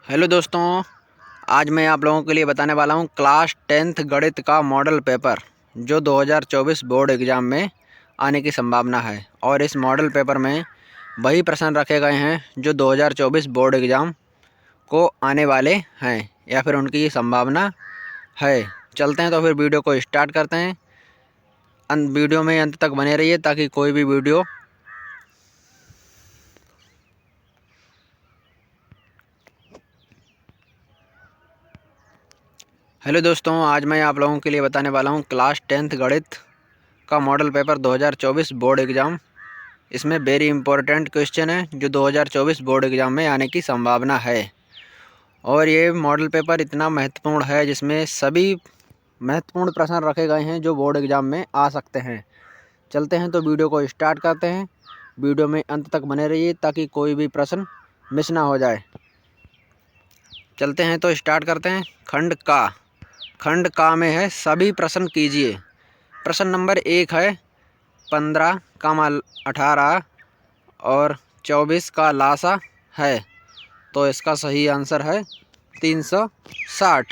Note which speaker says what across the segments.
Speaker 1: Hello दोस्तों, आज मैं आप लोगों के लिए बताने वाला हूं क्लास 10th गणित का मॉडल पेपर जो 2024 बोर्ड एग्ज़ाम में आने की संभावना है। और इस मॉडल पेपर में वही प्रश्न रखे गए हैं जो 2024 बोर्ड एग्ज़ाम को आने वाले हैं या फिर उनकी संभावना है। चलते हैं तो फिर वीडियो को स्टार्ट करते हैं। वीडियो में अंत तक बने रहिए ताकि कोई भी वीडियो हेलो दोस्तों, आज मैं आप लोगों के लिए बताने वाला हूं क्लास 10th गणित का मॉडल पेपर 2024 बोर्ड एग्ज़ाम। इसमें वेरी इंपॉर्टेंट क्वेश्चन है जो 2024 बोर्ड एग्ज़ाम में आने की संभावना है। और ये मॉडल पेपर इतना महत्वपूर्ण है जिसमें सभी महत्वपूर्ण प्रश्न रखे गए हैं जो बोर्ड एग्ज़ाम में आ सकते हैं। चलते हैं तो वीडियो को स्टार्ट करते हैं। वीडियो में अंत तक बने रहिए ताकि कोई भी प्रश्न मिस ना हो जाए। चलते हैं तो स्टार्ट करते हैं। खंड का में है सभी प्रश्न कीजिए। प्रश्न नंबर 1 है 15, 18 और 24 का लासा है, तो इसका सही आंसर है 360।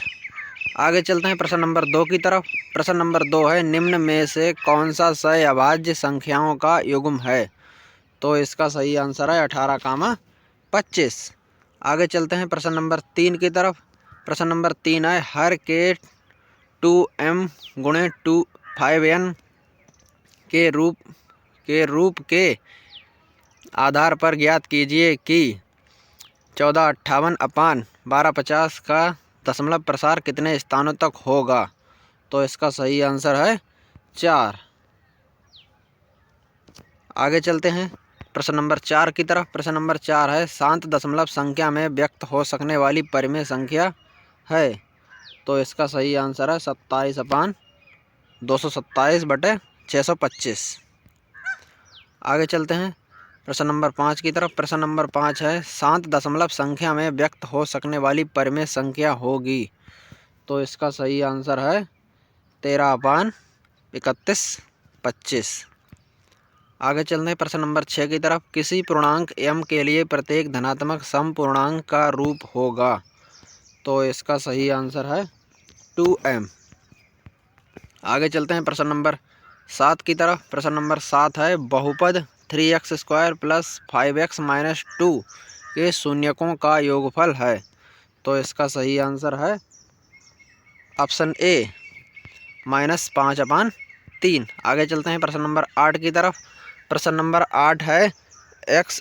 Speaker 1: आगे चलते हैं प्रश्न नंबर 2 की तरफ। प्रश्न नंबर 2 है निम्न में से कौन सा सह अभाज्य संख्याओं का युग्म है, तो इसका सही आंसर है 18, 25। आगे चलते हैं प्रश्न नंबर 3 की तरफ। प्रश्न नंबर 3 है हर के 2m गुणे 5n के रूप के आधार पर ज्ञात कीजिए कि 1458/1250 का दशमलव प्रसार कितने स्थानों तक होगा, तो इसका सही आंसर है 4। आगे चलते हैं प्रश्न नंबर 4 की तरफ। प्रश्न नंबर 4 है शांत दशमलव संख्या में व्यक्त हो सकने वाली परिमेय संख्या है, तो इसका सही आंसर है 27/227/625। आगे चलते हैं प्रश्न नंबर 5 की तरफ। प्रश्न नंबर 5 है शांत दशमलव संख्या में व्यक्त हो सकने वाली परिमेय संख्या होगी, तो इसका सही आंसर है 13/31/25। आगे चलते हैं प्रश्न नंबर 6 की तरफ। किसी पूर्णांक m के लिए प्रत्येक धनात्मक सम पूर्णांक का रूप होगा, तो इसका सही आंसर है 2m। आगे चलते हैं प्रश्न नंबर 7 की तरफ। प्रश्न नंबर 7 है बहुपद 3x² + 5x - 2 के शून्यकों का योगफल है, तो इसका सही आंसर है ऑप्शन ए -5/3। आगे चलते हैं प्रश्न नंबर 8 की तरफ। प्रश्न नंबर 8 है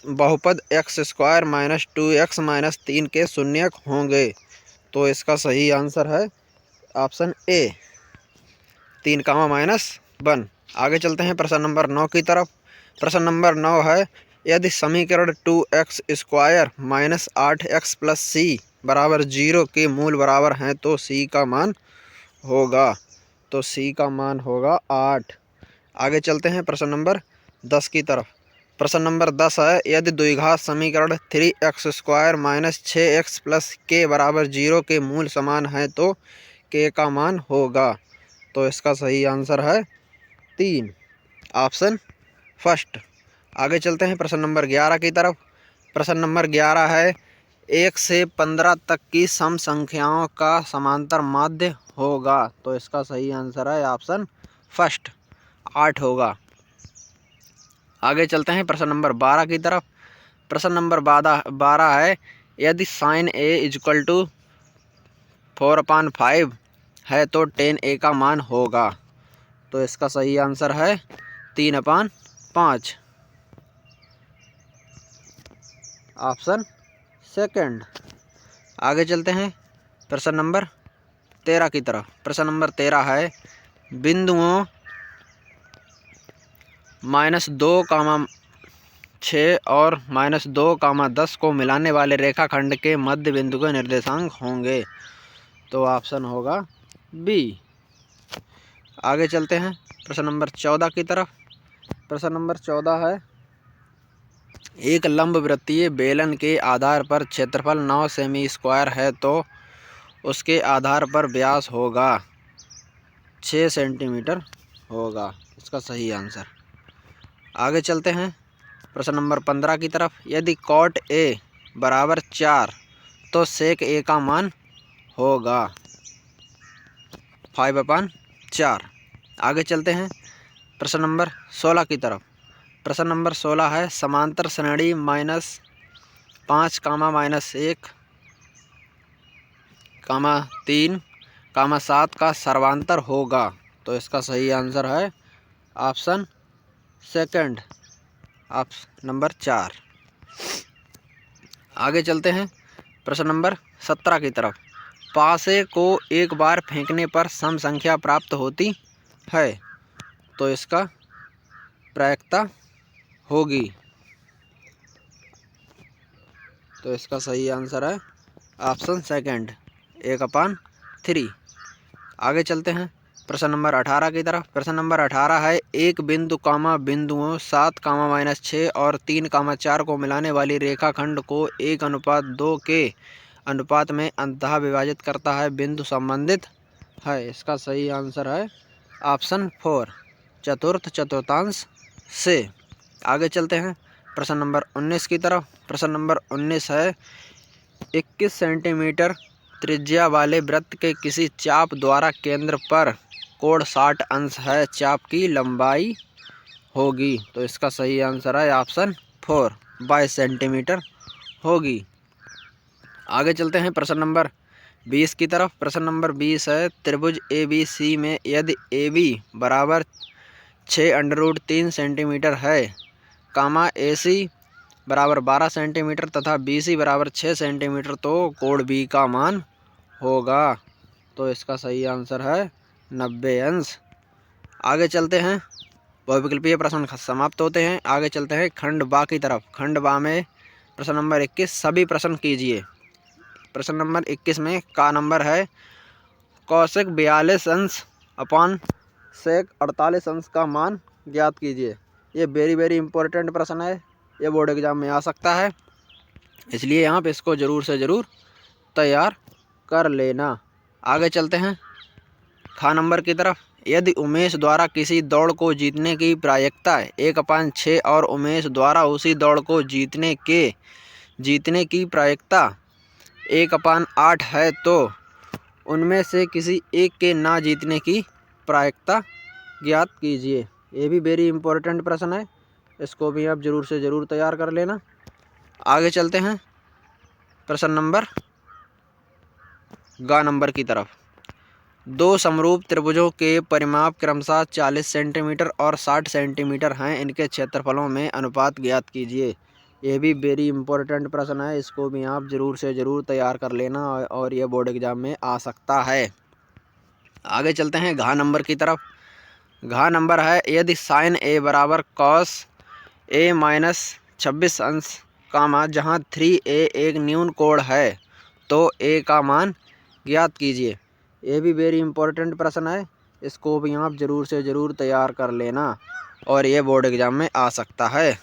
Speaker 1: बहुपद x² - 2x - 3 के शून्यक होंगे, तो इसका सही आंसर है ऑप्शन ए 3, -1। आगे चलते हैं प्रश्न नंबर 9 की तरफ। प्रश्न नंबर 9 है यदि समीकरण 2x² - 8x + c = 0 के मूल बराबर हैं तो c का मान होगा, तो c का मान होगा 8। आगे चलते हैं प्रश्न नंबर 10 की तरफ। प्रश्न नंबर 10 है यदि द्विघात समीकरण 3x² - 6x + k = 0 के मूल समान हैं तो k का मान होगा, तो इसका सही आंसर है 3, ऑप्शन फर्स्ट। आगे चलते हैं प्रश्न नंबर 11 की तरफ। प्रश्न नंबर 11 है 1 से 15 तक की सम संख्याओं का समांतर माध्य होगा, तो इसका सही आंसर है ऑप्शन फर्स्ट 8 होगा। आगे चलते हैं प्रश्न नंबर 12 की तरफ। प्रश्न नंबर 12 है यदि sin a = 4/5 है तो tan a का मान होगा, तो इसका सही आंसर है 3/5, ऑप्शन सेकंड। आगे चलते हैं प्रश्न नंबर 13 की तरफ। प्रश्न नंबर 13 है बिंदुओं -2,6 और -2,10 को मिलाने वाले रेखाखंड के मध्य बिंदु के निर्देशांक होंगे, तो ऑप्शन होगा बी। आगे चलते हैं प्रश्न नंबर 14 की तरफ। प्रश्न नंबर 14 है एक लंबवृत्तीय बेलन के आधार पर क्षेत्रफल 9 सेमी² है तो उसके आधार पर व्यास होगा 6 सेंटीमीटर होगा, इसका सही आंसर। आगे चलते हैं प्रश्न नंबर 15 की तरफ। यदि cot a = 4 तो सेक ए का मान होगा 5/4। आगे चलते हैं प्रश्न नंबर 16 की तरफ। प्रश्न नंबर 16 है समांतर श्रेणी -5, -1, 3, 7 का सर्वांतर होगा। तो इसका सही आंसर है ऑप्शन सेकंड, ऑप्शन नंबर 4। आगे चलते हैं प्रश्न नंबर 17 की तरफ। पासे को एक बार फेंकने पर सम संख्या प्राप्त होती है। तो इसका प्रायिकता होगी। तो इसका सही आंसर है ऑप्शन सेकंड, 1/3। आगे चलते हैं प्रश्न नंबर 18 की तरफ। प्रश्न नंबर 18 है एक बिंदु बिंदुओं 7, -6 और 3, 4 को मिलाने वाली रेखाखंड को 1:2 के अनुपात में अंततः विभाजित करता है। बिंदु संबंधित है। इसका सही आंसर है ऑप्शन 4, चतुर्थ चतुर्थांश से। आगे चलते हैं प्रश्न नंबर 19 की तरफ। प्रश्न नंबर 19 है 21 सेंटीमीटर त्रिज्या वाले वृत्त के किसी चाप द्वारा केंद्र पर कोण 60 अंश है, चाप की लंबाई होगी। तो इसका सही आंसर है ऑप्शन 4, 22 सेंटीमीटर होगी। आगे चलते हैं प्रश्न नंबर 20 की तरफ। प्रश्न नंबर 20 है त्रिभुज ABC में यदि AB बराबर 6√3 सेंटीमीटर है, AC बराबर 12 सेंटीमीटर तथा BC बराबर 6 सेंटीमीटर, तो कोण B का मान होगा। तो इसका सही आंसर है 90 अंश। आगे चलते हैं, बहुविकल्पीय प्रश्न समाप्त होते हैं। आगे चलते हैं खंड बा की तरफ। खंड बा में प्रश्न नंबर 21 सभी प्रश्न कीजिए। प्रश्न नंबर 21 में का नंबर है कौशिक 42 अंश अपान सेक 48 अंश का मान ज्ञात कीजिए। ये वेरी इंपॉर्टेंट प्रश्न है, ये बोर्ड एग्जाम में आ सकता है, इसलिए आप इसको ज़रूर से ज़रूर तैयार कर लेना। आगे चलते हैं खा नंबर की तरफ। यदि उमेश द्वारा किसी दौड़ को जीतने की प्रायिकता 1/6 और उमेश द्वारा उसी दौड़ को जीतने की प्रायिकता 1/8 है, तो उनमें से किसी एक के ना जीतने की प्रायिकता ज्ञात कीजिए। ये भी वेरी इंपॉर्टेंट प्रश्न है, इसको भी आप ज़रूर से ज़रूर तैयार कर लेना। आगे चलते हैं प्रश्न नंबर गा नंबर की तरफ। दो समरूप त्रिभुजों के परिमाप क्रमशः 40 सेंटीमीटर और 60 सेंटीमीटर हैं, इनके क्षेत्रफलों में अनुपात ज्ञात कीजिए। ये भी वेरी इंपॉर्टेंट प्रश्न है, इसको भी आप ज़रूर से ज़रूर तैयार कर लेना और ये बोर्ड एग्जाम में आ सकता है। आगे चलते हैं घा नंबर की तरफ। घा नंबर है यदि साइन A बराबर कॉस A -26 अंश जहाँ 3A एक न्यून कोण है, तो A का मान ज्ञात कीजिए। ये भी वेरी इंपॉर्टेंट प्रश्न है, इसको भी आप ज़रूर से ज़रूर तैयार कर लेना और ये बोर्ड एग्जाम में आ सकता है।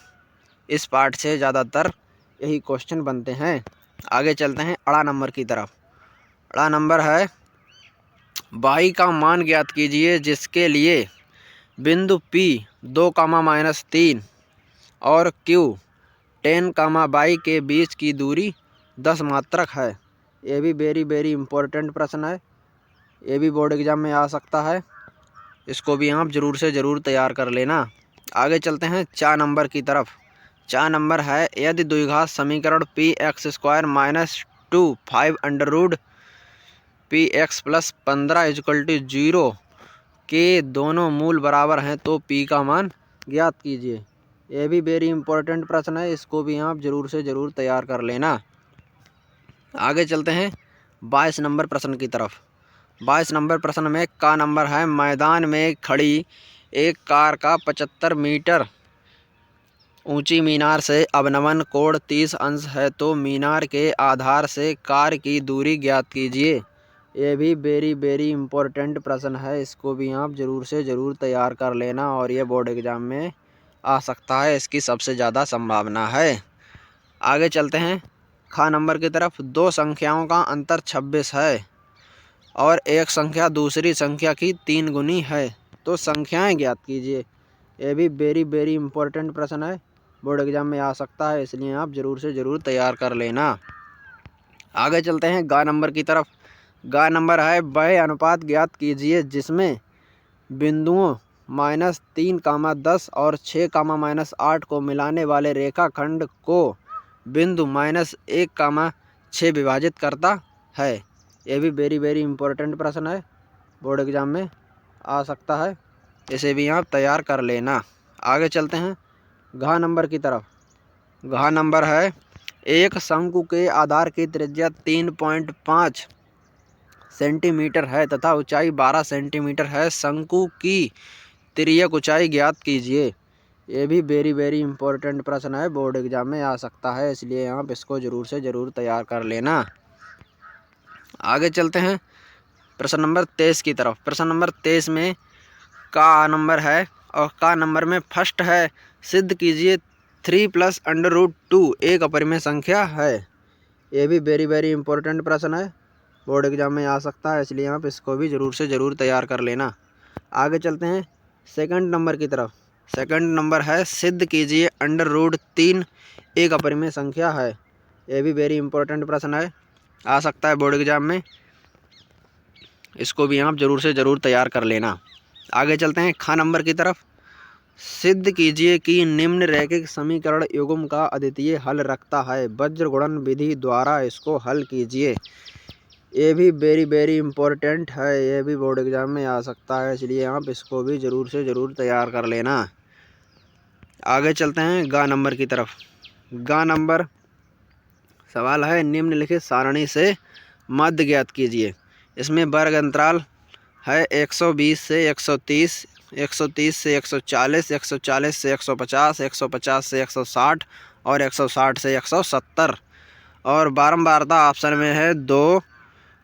Speaker 1: इस पार्ट से ज़्यादातर यही क्वेश्चन बनते हैं। आगे चलते हैं अड़ा नंबर की तरफ। अड़ा नंबर है y का मान ज्ञात कीजिए जिसके लिए बिंदु P 2, -3 और Q 10, y के बीच की दूरी 10 मात्रक है। ये भी वेरी इंपॉर्टेंट प्रश्न है, ये भी बोर्ड एग्जाम में आ सकता है, इसको भी आप ज़रूर से ज़रूर तैयार कर लेना। आगे चलते हैं 4 नंबर की तरफ। 4 नंबर है यदि द्विघात समीकरण px² - 2 5√px + 15 = 0 के दोनों मूल बराबर हैं, तो p का मान ज्ञात कीजिए। ये भी वेरी इंपॉर्टेंट प्रश्न है, इसको भी आप ज़रूर से ज़रूर तैयार कर लेना। आगे चलते हैं 22 नंबर प्रश्न की तरफ। 22 नंबर प्रश्न में का नंबर है मैदान में खड़ी एक कार का 75 मीटर ऊंची मीनार से अवनमन कोण 30 अंश है, तो मीनार के आधार से कार की दूरी ज्ञात कीजिए। ये भी वेरी इंपॉर्टेंट प्रश्न है, इसको भी आप ज़रूर से ज़रूर तैयार कर लेना और ये बोर्ड एग्जाम में आ सकता है, इसकी सबसे ज़्यादा संभावना है। आगे चलते हैं खा नंबर की तरफ। दो संख्याओं का अंतर 26 है और एक संख्या दूसरी संख्या की 3 गुनी है, तो संख्याएं ज्ञात कीजिए। ये भी वेरी इंपॉर्टेंट प्रश्न है, बोर्ड एग्जाम में आ सकता है, इसलिए आप ज़रूर से ज़रूर तैयार कर लेना। आगे चलते हैं गा नंबर की तरफ। गा नंबर है वह अनुपात ज्ञात कीजिए जिसमें बिंदुओं -3, 10 और 6, -8 को मिलाने वाले रेखाखंड को बिंदु -1, 6 विभाजित करता है। ये भी वेरी इम्पोर्टेंट प्रश्न है, बोर्ड एग्जाम में आ सकता है, इसे भी आप तैयार कर लेना। आगे चलते हैं घ नंबर की तरफ। घ नंबर है एक शंकु के आधार की त्रिज्या 3.5 सेंटीमीटर है तथा ऊंचाई 12 सेंटीमीटर है। शंकु की तिर्यक ऊंचाई ज्ञात कीजिए। ये भी वेरी इम्पोर्टेंट प्रश्न है, बोर्ड एग्जाम में आ सकता है, इसलिए आप इसको ज़रूर से ज़रूर तैयार कर लेना। आगे चलते हैं प्रश्न नंबर 23 की तरफ। प्रश्न नंबर 23 में का नंबर है और का नंबर में फर्स्ट है सिद्ध कीजिए 3 + √2 एक अपरिमेय संख्या है। ये भी वेरी इम्पोर्टेंट प्रश्न है, बोर्ड एग्जाम में आ सकता है, इसलिए आप इसको भी ज़रूर से ज़रूर तैयार कर लेना। आगे चलते हैं सेकंड नंबर की तरफ। सेकंड नंबर है सिद्ध कीजिए √3 एक अपरिमेय संख्या है। ये भी वेरी इंपॉर्टेंट प्रश्न है, आ सकता है बोर्ड एग्जाम में, इसको भी आप ज़रूर से ज़रूर तैयार कर लेना। आगे चलते हैं ख नंबर की तरफ। सिद्ध कीजिए कि निम्न रैखिक समीकरण युग्म का अद्वितीय हल रखता है। वज्र गुणन विधि द्वारा इसको हल कीजिए। ये भी वेरी इम्पोर्टेंट है, ये भी बोर्ड एग्जाम में आ सकता है, इसलिए आप इसको भी ज़रूर से ज़रूर तैयार कर लेना। आगे चलते हैं ग नंबर की तरफ। ग नंबर सवाल है निम्नलिखित सारणी से मध्य ज्ञात कीजिए। इसमें वर्ग अंतराल है 120 से 130, 130 से 140, 140 से 150, 150 से 160 और 160 से 170। और बारंबारता ऑप्शन में है 2,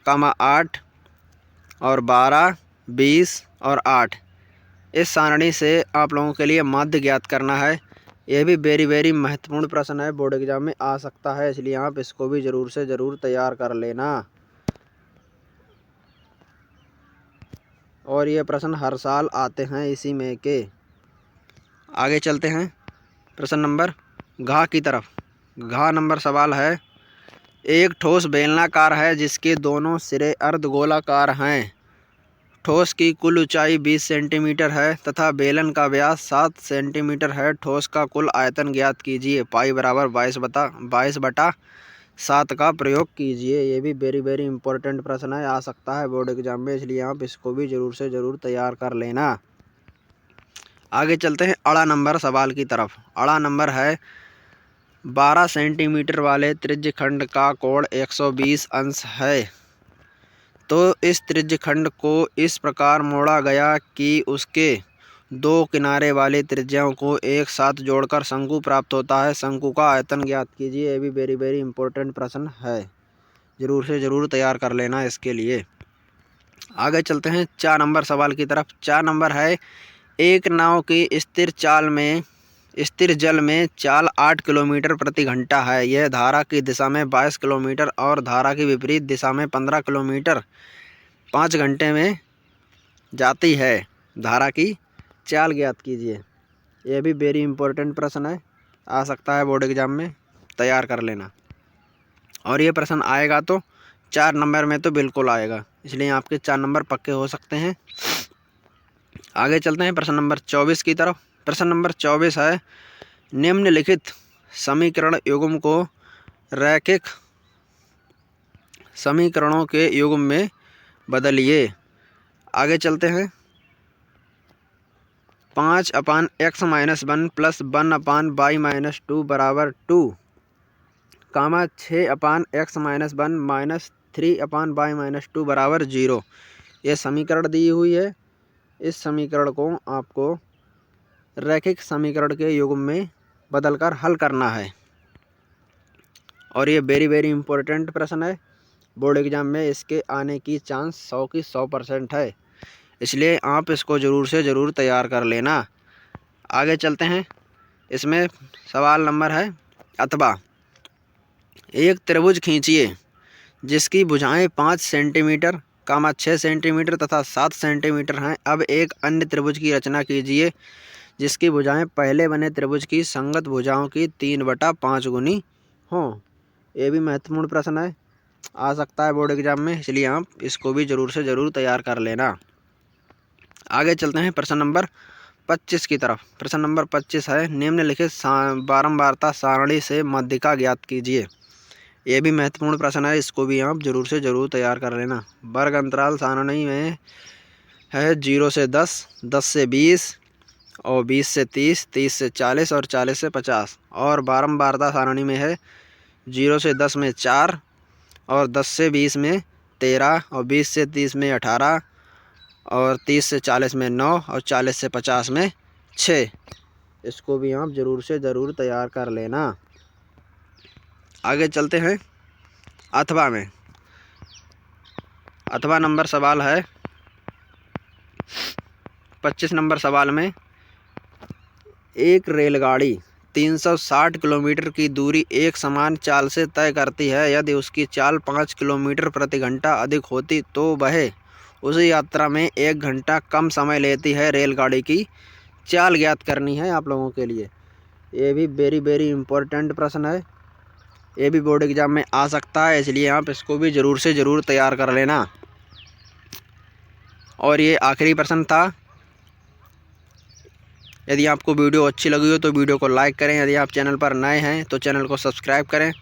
Speaker 1: 8 और 12, 20 और 8। इस सारणी से आप लोगों के लिए मध्य ज्ञात करना है। यह भी वेरी महत्वपूर्ण प्रश्न है, बोर्ड एग्जाम में आ सकता है, इसलिए आप इसको भी ज़रूर से ज़रूर तैयार कर लेना। और ये प्रश्न हर साल आते हैं इसी में के। आगे चलते हैं प्रश्न नंबर घ की तरफ। घ नंबर सवाल है एक ठोस बेलनाकार है जिसके दोनों सिरे अर्धगोलाकार हैं। ठोस की कुल ऊंचाई 20 सेंटीमीटर है तथा बेलन का व्यास 7 सेंटीमीटर है। ठोस का कुल आयतन ज्ञात कीजिए। पाई बराबर 22/7 का प्रयोग कीजिए। ये भी वेरी इंपॉर्टेंट प्रश्न है, आ सकता है बोर्ड एग्जाम में, इसलिए आप इसको भी ज़रूर से ज़रूर तैयार कर लेना। आगे चलते हैं अड़ा नंबर सवाल की तरफ। अड़ा नंबर है 12 सेंटीमीटर वाले त्रिज्यखंड का कोण 120 अंश है। तो इस त्रिज्यखंड को इस प्रकार मोड़ा गया कि उसके दो किनारे वाले त्रिज्याओं को एक साथ जोड़कर शंकु प्राप्त होता है। शंकु का आयतन ज्ञात कीजिए। ये भी वेरी इंपॉर्टेंट प्रश्न है, ज़रूर से ज़रूर तैयार कर लेना इसके लिए। आगे चलते हैं 4 नंबर सवाल की तरफ। 4 नंबर है एक नाव की स्थिर जल में चाल 8 किलोमीटर प्रति घंटा है। यह धारा की दिशा में 22 किलोमीटर और धारा की विपरीत दिशा में 15 किलोमीटर 5 घंटे में जाती है। धारा की चाल ज्ञात कीजिए। यह भी वेरी इंपॉर्टेंट प्रश्न है, आ सकता है बोर्ड एग्जाम में, तैयार कर लेना। और ये प्रश्न आएगा तो 4 नंबर में तो बिल्कुल आएगा, इसलिए आपके 4 नंबर पक्के हो सकते हैं। आगे चलते हैं प्रश्न नंबर 24 की तरफ। प्रश्न नंबर 24 है निम्नलिखित समीकरण युग्म को रैखिक समीकरणों के युग्म में बदलिए। आगे चलते हैं 5/x - 1 + 1/y - 2 बराबर 2, 6/x - 1 - 3/y - 2 बराबर 0। ये समीकरण दी हुई है। इस समीकरण को आपको रैखिक समीकरण के युग्म में बदलकर हल करना है। और ये वेरी इंपॉर्टेंट प्रश्न है, बोर्ड एग्जाम में इसके आने की चांस 100 की 100% है, इसलिए आप इसको ज़रूर से ज़रूर तैयार कर लेना। आगे चलते हैं, इसमें सवाल नंबर है अथवा एक त्रिभुज खींचिए जिसकी भुजाएं 5 सेंटीमीटर, 6 सेंटीमीटर तथा 7 सेंटीमीटर हैं। अब एक अन्य त्रिभुज की रचना कीजिए जिसकी भुजाएं पहले बने त्रिभुज की संगत भुजाओं की 3/5 गुनी हों। ये भी महत्वपूर्ण प्रश्न है, आ सकता है बोर्ड एग्जाम में, इसलिए आप इसको भी ज़रूर से ज़रूर तैयार कर लेना। आगे चलते हैं प्रश्न नंबर 25 की तरफ। प्रश्न नंबर 25 है, निम्नलिखित बारंबारता सारणी से माध्यिका ज्ञात कीजिए। ये भी महत्वपूर्ण प्रश्न है, इसको भी आप ज़रूर से ज़रूर तैयार कर लेना। वर्ग अंतराल सारणी में है 0 से 10, 10 से 20 और 20 से 30, 30 से 40 और 40 से 50। और बारंबारता सारणी में है 0 से 10 में 4 और 10 से 20 में 13 और 20 से 30 में 18 और 30 से 40 में 9 और 40 से 50 में 6। इसको भी आप ज़रूर से ज़रूर तैयार कर लेना। आगे चलते हैं अथवा में। अथवा नंबर सवाल है 25 नंबर सवाल में, एक रेलगाड़ी 360 किलोमीटर की दूरी एक समान चाल से तय करती है। यदि उसकी चाल 5 किलोमीटर प्रति घंटा अधिक होती तो वह उस यात्रा में 1 घंटा कम समय लेती है। रेलगाड़ी की चाल ज्ञात करनी है आप लोगों के लिए। ये भी वेरी इम्पोर्टेंट प्रश्न है, ये भी बोर्ड एग्जाम में आ सकता है, इसलिए आप इसको भी ज़रूर से ज़रूर तैयार कर लेना। और ये आखिरी प्रश्न था। यदि आपको वीडियो अच्छी लगी हो तो वीडियो को लाइक करें। यदि आप चैनल पर नए हैं तो चैनल को सब्सक्राइब करें।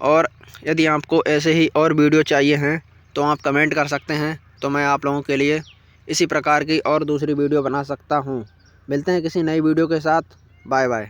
Speaker 1: और यदि आपको ऐसे ही और वीडियो चाहिए हैं तो आप कमेंट कर सकते हैं, तो मैं आप लोगों के लिए इसी प्रकार की और दूसरी वीडियो बना सकता हूँ। मिलते हैं किसी नई वीडियो के साथ। Bye bye.